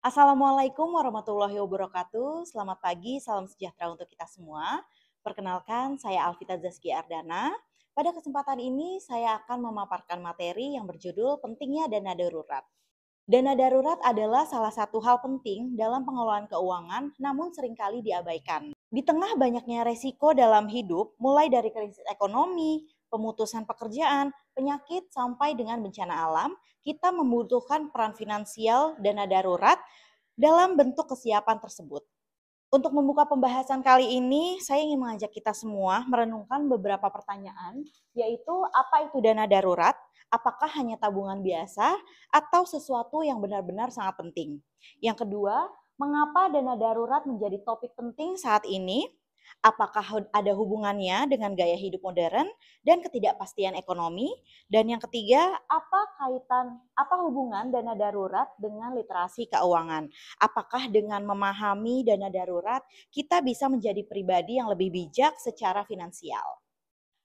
Assalamualaikum warahmatullahi wabarakatuh. Selamat pagi, salam sejahtera untuk kita semua. Perkenalkan, saya Alvita Zaskia Ardana. Pada kesempatan ini, saya akan memaparkan materi yang berjudul Pentingnya Dana Darurat. Dana darurat adalah salah satu hal penting dalam pengelolaan keuangan, namun seringkali diabaikan. Di tengah banyaknya resiko dalam hidup, mulai dari krisis ekonomi, pemutusan pekerjaan, penyakit, sampai dengan bencana alam, kita membutuhkan peran finansial dana darurat dalam bentuk kesiapan tersebut. Untuk membuka pembahasan kali ini, saya ingin mengajak kita semua merenungkan beberapa pertanyaan, yaitu apa itu dana darurat, apakah hanya tabungan biasa, atau sesuatu yang benar-benar sangat penting. Yang kedua, mengapa dana darurat menjadi topik penting saat ini, apakah ada hubungannya dengan gaya hidup modern dan ketidakpastian ekonomi, dan yang ketiga, apa hubungan dana darurat dengan literasi keuangan. Apakah dengan memahami dana darurat, kita bisa menjadi pribadi yang lebih bijak secara finansial?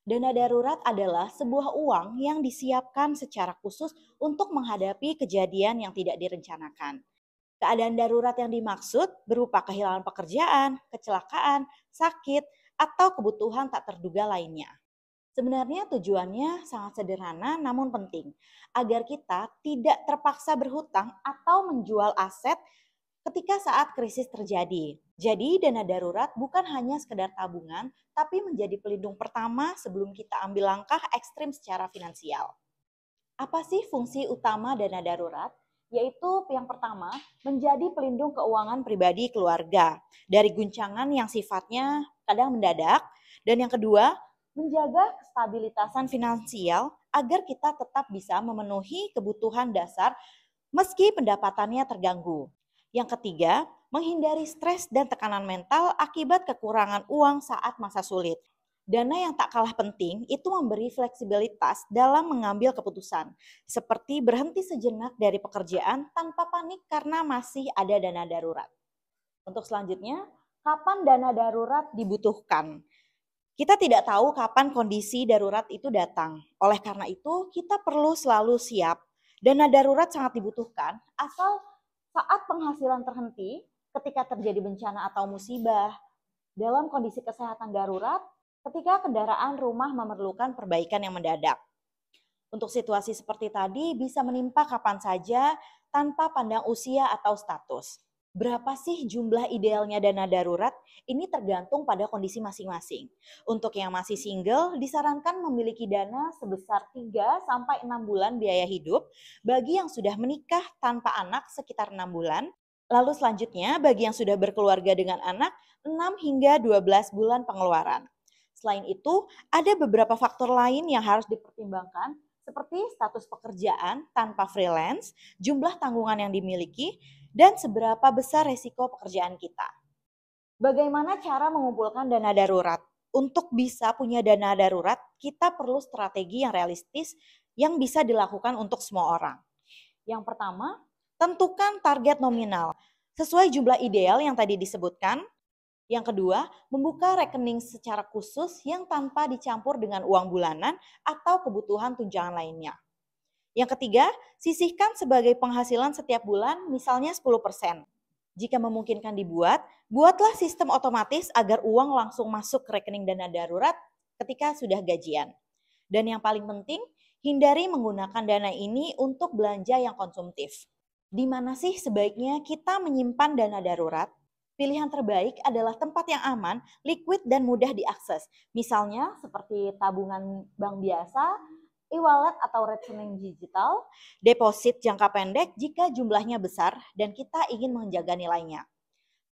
Dana darurat adalah sebuah uang yang disiapkan secara khusus untuk menghadapi kejadian yang tidak direncanakan. Keadaan darurat yang dimaksud berupa kehilangan pekerjaan, kecelakaan, sakit, atau kebutuhan tak terduga lainnya. Sebenarnya tujuannya sangat sederhana namun penting, agar kita tidak terpaksa berhutang atau menjual aset ketika saat krisis terjadi. Jadi dana darurat bukan hanya sekedar tabungan, tapi menjadi pelindung pertama sebelum kita ambil langkah ekstrim secara finansial. Apa sih fungsi utama dana darurat? Yaitu yang pertama, menjadi pelindung keuangan pribadi keluarga dari guncangan yang sifatnya kadang mendadak. Dan yang kedua, menjaga kestabilitasan finansial agar kita tetap bisa memenuhi kebutuhan dasar meski pendapatannya terganggu. Yang ketiga, menghindari stres dan tekanan mental akibat kekurangan uang saat masa sulit. Dana yang tak kalah penting itu memberi fleksibilitas dalam mengambil keputusan, seperti berhenti sejenak dari pekerjaan tanpa panik karena masih ada dana darurat. Untuk selanjutnya, kapan dana darurat dibutuhkan? Kita tidak tahu kapan kondisi darurat itu datang. Oleh karena itu, kita perlu selalu siap. Dana darurat sangat dibutuhkan asal saat penghasilan terhenti, ketika terjadi bencana atau musibah, dalam kondisi kesehatan darurat, ketika kendaraan rumah memerlukan perbaikan yang mendadak. Untuk situasi seperti tadi bisa menimpa kapan saja tanpa pandang usia atau status. Berapa sih jumlah idealnya dana darurat? Ini tergantung pada kondisi masing-masing. Untuk yang masih single, disarankan memiliki dana sebesar 3 sampai 6 bulan biaya hidup. Bagi yang sudah menikah tanpa anak sekitar 6 bulan. Lalu selanjutnya bagi yang sudah berkeluarga dengan anak 6 hingga 12 bulan pengeluaran. Selain itu, ada beberapa faktor lain yang harus dipertimbangkan seperti status pekerjaan tanpa freelance, jumlah tanggungan yang dimiliki, dan seberapa besar resiko pekerjaan kita. Bagaimana cara mengumpulkan dana darurat? Untuk bisa punya dana darurat, kita perlu strategi yang realistis yang bisa dilakukan untuk semua orang. Yang pertama, tentukan target nominal sesuai jumlah ideal yang tadi disebutkan. Yang kedua, membuka rekening secara khusus yang tanpa dicampur dengan uang bulanan atau kebutuhan tunjangan lainnya. Yang ketiga, sisihkan sebagai penghasilan setiap bulan, misalnya 10%. Jika memungkinkan dibuat, buatlah sistem otomatis agar uang langsung masuk ke rekening dana darurat ketika sudah gajian. Dan yang paling penting, hindari menggunakan dana ini untuk belanja yang konsumtif. Di mana sih sebaiknya kita menyimpan dana darurat? Pilihan terbaik adalah tempat yang aman, liquid, dan mudah diakses. Misalnya seperti tabungan bank biasa, e-wallet atau rekening digital, deposit jangka pendek jika jumlahnya besar dan kita ingin menjaga nilainya.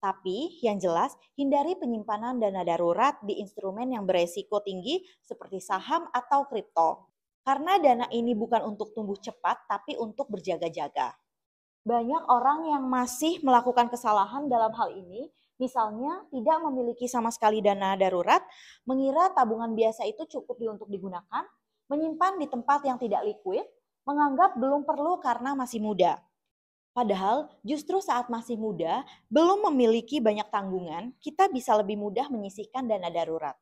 Tapi yang jelas, hindari penyimpanan dana darurat di instrumen yang beresiko tinggi seperti saham atau kripto. Karena dana ini bukan untuk tumbuh cepat, tapi untuk berjaga-jaga. Banyak orang yang masih melakukan kesalahan dalam hal ini, misalnya tidak memiliki sama sekali dana darurat, mengira tabungan biasa itu cukup untuk digunakan, menyimpan di tempat yang tidak liquid, menganggap belum perlu karena masih muda. Padahal justru saat masih muda, belum memiliki banyak tanggungan, kita bisa lebih mudah menyisihkan dana darurat.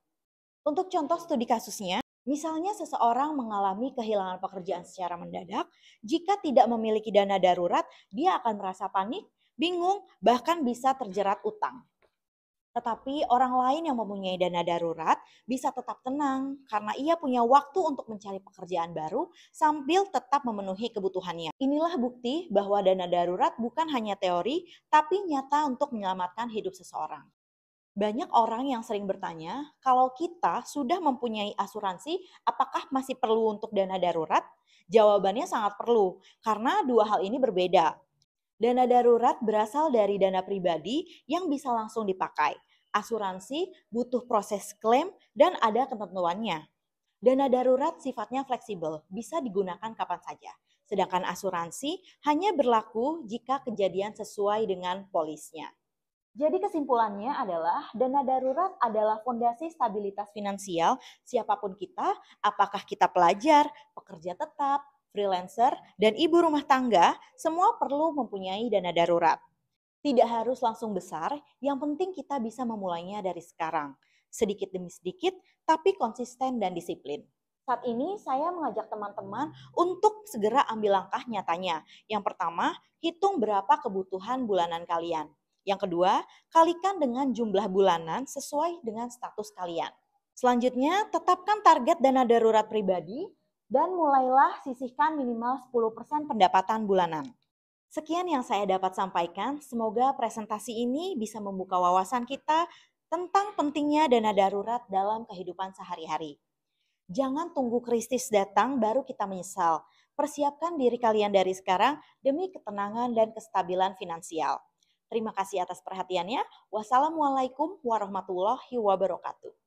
Untuk contoh studi kasusnya, misalnya seseorang mengalami kehilangan pekerjaan secara mendadak, jika tidak memiliki dana darurat, dia akan merasa panik, bingung, bahkan bisa terjerat utang. Tetapi orang lain yang mempunyai dana darurat bisa tetap tenang karena ia punya waktu untuk mencari pekerjaan baru sambil tetap memenuhi kebutuhannya. Inilah bukti bahwa dana darurat bukan hanya teori, tapi nyata untuk menyelamatkan hidup seseorang. Banyak orang yang sering bertanya, kalau kita sudah mempunyai asuransi, apakah masih perlu untuk dana darurat? Jawabannya sangat perlu, karena dua hal ini berbeda. Dana darurat berasal dari dana pribadi yang bisa langsung dipakai. Asuransi butuh proses klaim dan ada ketentuannya. Dana darurat sifatnya fleksibel, bisa digunakan kapan saja. Sedangkan asuransi hanya berlaku jika kejadian sesuai dengan polisnya. Jadi kesimpulannya adalah dana darurat adalah fondasi stabilitas finansial siapapun kita, apakah kita pelajar, pekerja tetap, freelancer, dan ibu rumah tangga, semua perlu mempunyai dana darurat. Tidak harus langsung besar, yang penting kita bisa memulainya dari sekarang. Sedikit demi sedikit, tapi konsisten dan disiplin. Saat ini saya mengajak teman-teman untuk segera ambil langkah nyatanya. Yang pertama, hitung berapa kebutuhan bulanan kalian. Yang kedua, kalikan dengan jumlah bulanan sesuai dengan status kalian. Selanjutnya, tetapkan target dana darurat pribadi dan mulailah sisihkan minimal 10% pendapatan bulanan. Sekian yang saya dapat sampaikan. Semoga presentasi ini bisa membuka wawasan kita tentang pentingnya dana darurat dalam kehidupan sehari-hari. Jangan tunggu krisis datang baru kita menyesal. Persiapkan diri kalian dari sekarang demi ketenangan dan kestabilan finansial. Terima kasih atas perhatiannya. Wassalamualaikum warahmatullahi wabarakatuh.